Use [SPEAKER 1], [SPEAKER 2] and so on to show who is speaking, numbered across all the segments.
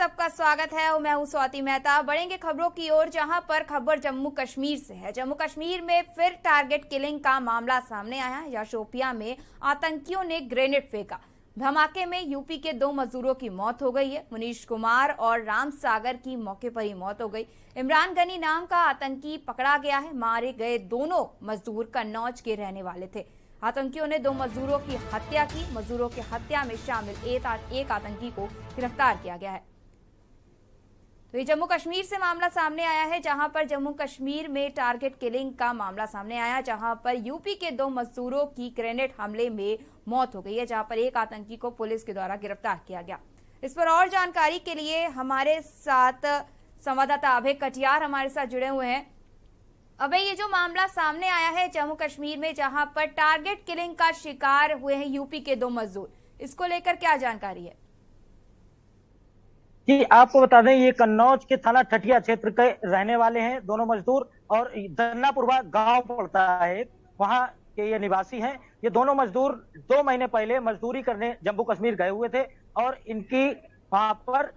[SPEAKER 1] सबका स्वागत है। मैं हूं स्वाति मेहता। बढ़ेंगे खबरों की ओर, जहां पर खबर जम्मू कश्मीर से है। जम्मू कश्मीर में फिर टारगेट किलिंग का मामला सामने आया है। यहाँ शोपियां में आतंकियों ने ग्रेनेड फेंका। धमाके में यूपी के 2 मजदूरों की मौत हो गई है। मुनीश कुमार और राम सागर की मौके पर ही मौत हो गई। इमरान गनी नाम का आतंकी पकड़ा गया है। मारे गए दोनों मजदूर कन्नौज के रहने वाले थे। आतंकियों ने 2 मजदूरों की हत्या की। मजदूरों की हत्या में शामिल एक आतंकी को गिरफ्तार किया गया है। तो ये जम्मू कश्मीर से मामला सामने आया है, जहां पर जम्मू कश्मीर में टारगेट किलिंग का मामला सामने आया, जहां पर यूपी के 2 मजदूरों की ग्रेनेड हमले में मौत हो गई है, जहां पर एक आतंकी को पुलिस के द्वारा गिरफ्तार किया गया। इस पर और जानकारी के लिए हमारे साथ संवाददाता अभय कटियार हमारे साथ जुड़े हुए हैं। अबे, ये जो मामला सामने आया है जम्मू कश्मीर में, जहां पर टारगेट किलिंग का शिकार हुए हैं यूपी के 2 मजदूर, इसको लेकर क्या जानकारी है?
[SPEAKER 2] जी, आपको बता दें, ये कन्नौज के थाना ठठिया क्षेत्र के रहने वाले हैं दोनों मजदूर, और दन्नापुरवा गांव पड़ता है, वहां के ये निवासी हैं। ये दोनों मजदूर 2 महीने पहले मजदूरी करने जम्मू कश्मीर गए हुए थे और इनकी वहां पर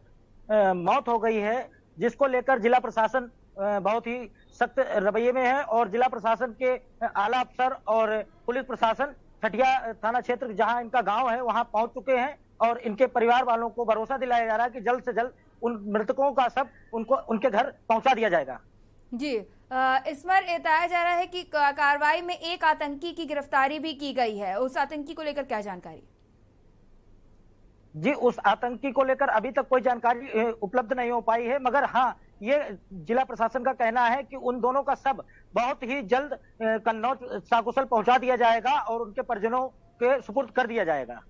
[SPEAKER 2] मौत हो गई है, जिसको लेकर जिला प्रशासन बहुत ही सख्त रवैये में है। और जिला प्रशासन के आला अफसर और पुलिस प्रशासन ठठिया थाना क्षेत्र जहां इनका गांव है वहां पहुंच चुके हैं, और इनके परिवार वालों को भरोसा दिलाया जा रहा है कि जल्द से जल्द उन मृतकों का सब उनको उनके घर पहुंचा दिया जाएगा।
[SPEAKER 1] जी, इस पर बताया जा रहा है कि कार्रवाई में एक आतंकी की गिरफ्तारी भी की गई है। उस आतंकी को लेकर क्या जानकारी?
[SPEAKER 2] जी, उस आतंकी को लेकर अभी तक कोई जानकारी उपलब्ध नहीं हो पाई है, मगर हाँ, ये जिला प्रशासन का कहना है कि उन दोनों का शव बहुत ही जल्द कन्नौज सकुशल पहुंचा दिया जाएगा और उनके परिजनों के सुपुर्द कर दिया जाएगा।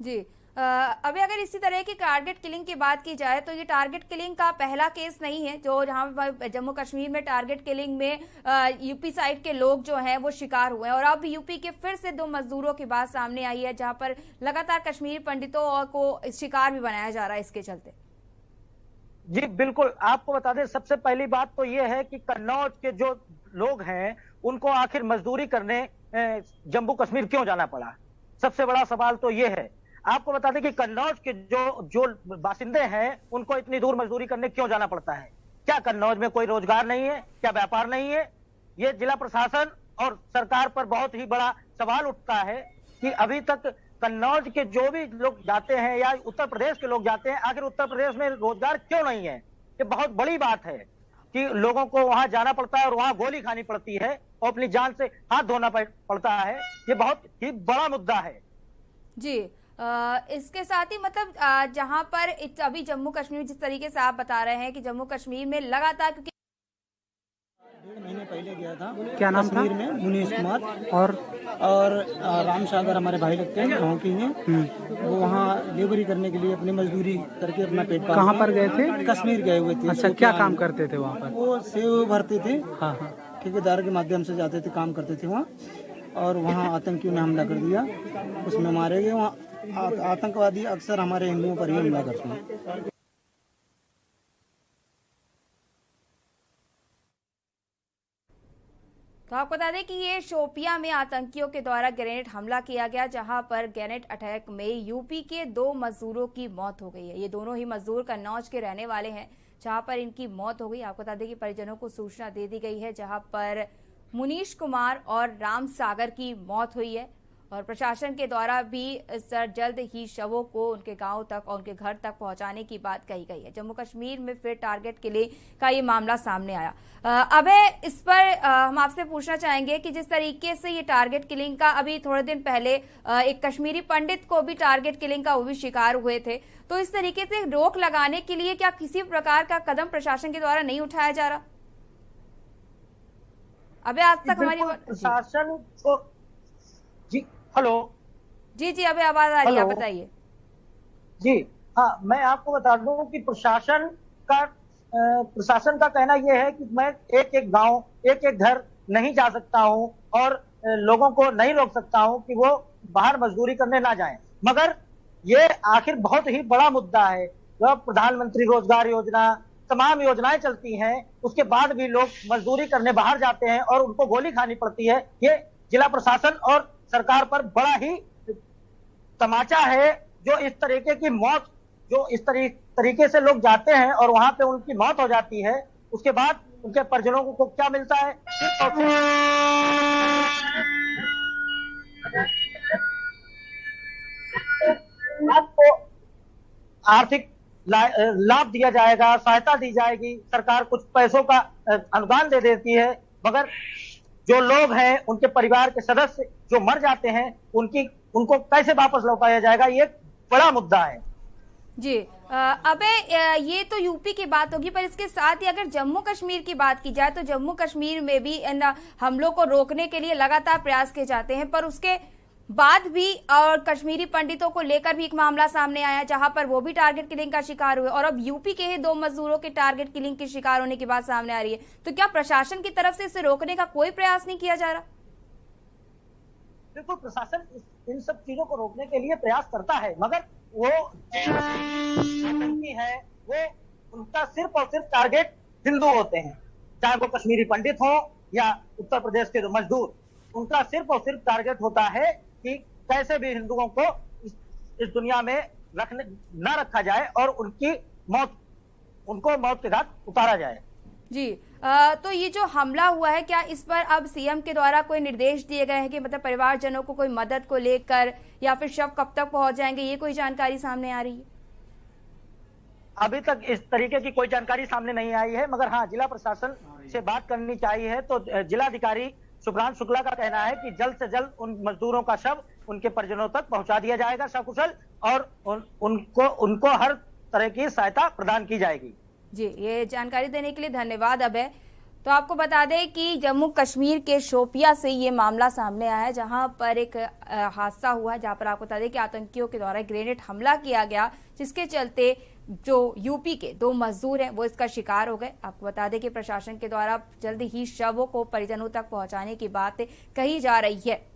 [SPEAKER 1] जी, अभी अगर इसी तरह की टारगेट किलिंग की बात की जाए तो ये टारगेट किलिंग का पहला केस नहीं है जो जहां जम्मू कश्मीर में टारगेट किलिंग में यूपी साइड के लोग जो हैं वो शिकार हुए हैं। और अब यूपी के फिर से 2 मजदूरों की बात सामने आई है, जहां पर लगातार कश्मीरी पंडितों को शिकार भी बनाया जा रहा है इसके चलते।
[SPEAKER 2] जी बिल्कुल, आपको बता दें, सबसे पहली बात तो ये है कि कन्नौज के जो लोग हैं उनको आखिर मजदूरी करने जम्मू कश्मीर क्यों जाना पड़ा। सबसे बड़ा सवाल तो ये है। आपको बता दें कि कन्नौज के जो बासिंदे हैं उनको इतनी दूर मजदूरी करने क्यों जाना पड़ता है। क्या कन्नौज में कोई रोजगार नहीं है? क्या व्यापार नहीं है? ये जिला प्रशासन और सरकार पर बहुत ही बड़ा सवाल उठता है कि अभी तक कन्नौज के जो भी लोग जाते हैं या उत्तर प्रदेश के लोग जाते हैं, आखिर उत्तर प्रदेश में रोजगार क्यों नहीं है। ये बहुत बड़ी बात है कि लोगों को वहां जाना पड़ता है और वहां गोली खानी पड़ती है और अपनी जान से हाथ धोना पड़ता है। ये बहुत ही बड़ा मुद्दा है।
[SPEAKER 1] जी, इसके साथ ही मतलब जहां पर अभी जम्मू कश्मीर, जिस तरीके से आप बता रहे हैं कि जम्मू कश्मीर में लगातार, क्योंकि
[SPEAKER 3] 1.5 महीने पहले गया था,
[SPEAKER 4] क्या नाम था?
[SPEAKER 3] कश्मीर में मुनीश कुमार
[SPEAKER 4] और
[SPEAKER 3] राम सागर हमारे भाई लगते हैं, गाँव के हैं। वो वहाँ लेबरी करने के लिए अपनी मजदूरी करके अपना पेट पालते हैं।
[SPEAKER 4] कहाँ पर गए थे?
[SPEAKER 3] कश्मीर गए हुए थे।
[SPEAKER 4] अच्छा, क्या काम करते थे वहाँ पर?
[SPEAKER 3] वो सेव भरते थे,
[SPEAKER 4] हाँ हाँ।
[SPEAKER 3] ठेकेदार के माध्यम से जाते थे, काम करते थे वहाँ, और वहाँ आतंकियों ने हमला कर दिया, उसमें मारे गए। वहाँ आतंकवादी अक्सर हमारे हिंदुओं पर ही हमला करते हैं।
[SPEAKER 1] तो आपको बता दें कि ये शोपियां में आतंकियों के द्वारा ग्रेनेड हमला किया गया, जहां पर ग्रेनेड अटैक में यूपी के 2 मजदूरों की मौत हो गई है। ये दोनों ही मजदूर कन्नौज के रहने वाले हैं, जहां पर इनकी मौत हो गई। आपको बता दें कि परिजनों को सूचना दे दी गई है, जहां पर मुनीश कुमार और राम सागर की मौत हुई है। और प्रशासन के द्वारा भी जल्द ही शवों को उनके गांव तक और उनके घर तक पहुंचाने की बात कही गई है। जम्मू कश्मीर में फिर टारगेट किलिंग का ये मामला सामने आया। अब इस पर हम आपसे पूछना चाहेंगे कि जिस तरीके से ये टारगेट किलिंग का, अभी थोड़े दिन पहले एक कश्मीरी पंडित को भी टारगेट किलिंग का वो भी शिकार हुए थे, तो इस तरीके से रोक लगाने के लिए क्या किसी प्रकार का कदम प्रशासन के द्वारा नहीं उठाया जा रहा? अबे, आज तक हमारी
[SPEAKER 2] प्रशासन को जी, हेलो
[SPEAKER 1] जी, अबे आवाज आ रही है, आप बताइए।
[SPEAKER 2] जी हाँ, मैं आपको बता दूं कि प्रशासन का कहना यह है कि मैं एक एक गांव, एक एक घर नहीं जा सकता हूं और लोगों को नहीं रोक सकता हूं कि वो बाहर मजदूरी करने ना जाएं। मगर ये आखिर बहुत ही बड़ा मुद्दा है। जब प्रधानमंत्री रोजगार योजना, तमाम योजनाएं चलती हैं, उसके बाद भी लोग मजदूरी करने बाहर जाते हैं और उनको गोली खानी पड़ती है। ये जिला प्रशासन और सरकार पर बड़ा ही तमाचा है, जो इस तरीके की मौत, जो इस तरीके से लोग जाते हैं और वहां पे उनकी मौत हो जाती है, उसके बाद उनके परिजनों को क्या मिलता है? आपको आर्थिक लाभ दिया जाएगा, सहायता दी जाएगी, सरकार कुछ पैसों का अनुदान दे देती है, मगर जो लोग हैं, उनके परिवार के सदस्य जो मर जाते हैं, उनको कैसे वापस लौटाया जाएगा, ये बड़ा मुद्दा है।
[SPEAKER 1] जी अबे ये तो यूपी की बात होगी, पर इसके साथ ही अगर जम्मू कश्मीर की बात की जाए तो जम्मू कश्मीर में भी हमलों को रोकने के लिए लगातार प्रयास किए जाते हैं, पर उसके बाद भी और कश्मीरी पंडितों को लेकर भी एक मामला सामने आया जहां पर वो भी टारगेट किलिंग का शिकार हुए, और अब यूपी के ही 2 मजदूरों के टारगेट किलिंग के शिकार होने की बात सामने आ रही है। तो क्या प्रशासन की तरफ से इसे रोकने का कोई प्रयास नहीं किया जा रहा?
[SPEAKER 2] बिल्कुल, प्रशासन इन सब चीजों को रोकने के लिए प्रयास करता है, मगर वो है वो उनका सिर्फ और सिर्फ टारगेट हिंदू होते हैं, चाहे वो कश्मीरी पंडित हो या उत्तर प्रदेश के जो मजदूर, उनका सिर्फ और सिर्फ टारगेट होता है कि कैसे भी हिंदुओं को इस दुनिया में न रखा जाए और उनको मौत के घाट उतारा जाए।
[SPEAKER 1] जी तो ये जो हमला हुआ है, क्या इस पर अब सीएम के द्वारा कोई निर्देश दिए गए हैं कि मतलब परिवारजनों को कोई मदद को लेकर, या फिर शव कब तक पहुंच जाएंगे, ये कोई जानकारी सामने आ रही है?
[SPEAKER 2] अभी तक इस तरीके की कोई जानकारी सामने नहीं आई है, मगर हाँ, जिला प्रशासन से बात करनी चाहिए। तो जिलाधिकारी शुभ्रांशु शुक्ला का कहना है कि जल्द से जल्द उन मजदूरों का शव उनके परिजनों तक पहुंचा दिया जाएगा सकुशल, और उनको हर तरह की सहायता प्रदान की जाएगी।
[SPEAKER 1] जी, ये जानकारी देने के लिए धन्यवाद अभय। तो आपको बता दें कि जम्मू कश्मीर के शोपिया से ये मामला सामने आया है, जहां पर एक हादसा हुआ है, जहां पर आपको बता दें कि आतंकियों के द्वारा ग्रेनेड हमला किया गया, जिसके चलते जो यूपी के 2 मजदूर हैं वो इसका शिकार हो गए। आपको बता दें कि प्रशासन के द्वारा जल्द ही शवों को परिजनों तक पहुंचाने की बात कही जा रही है।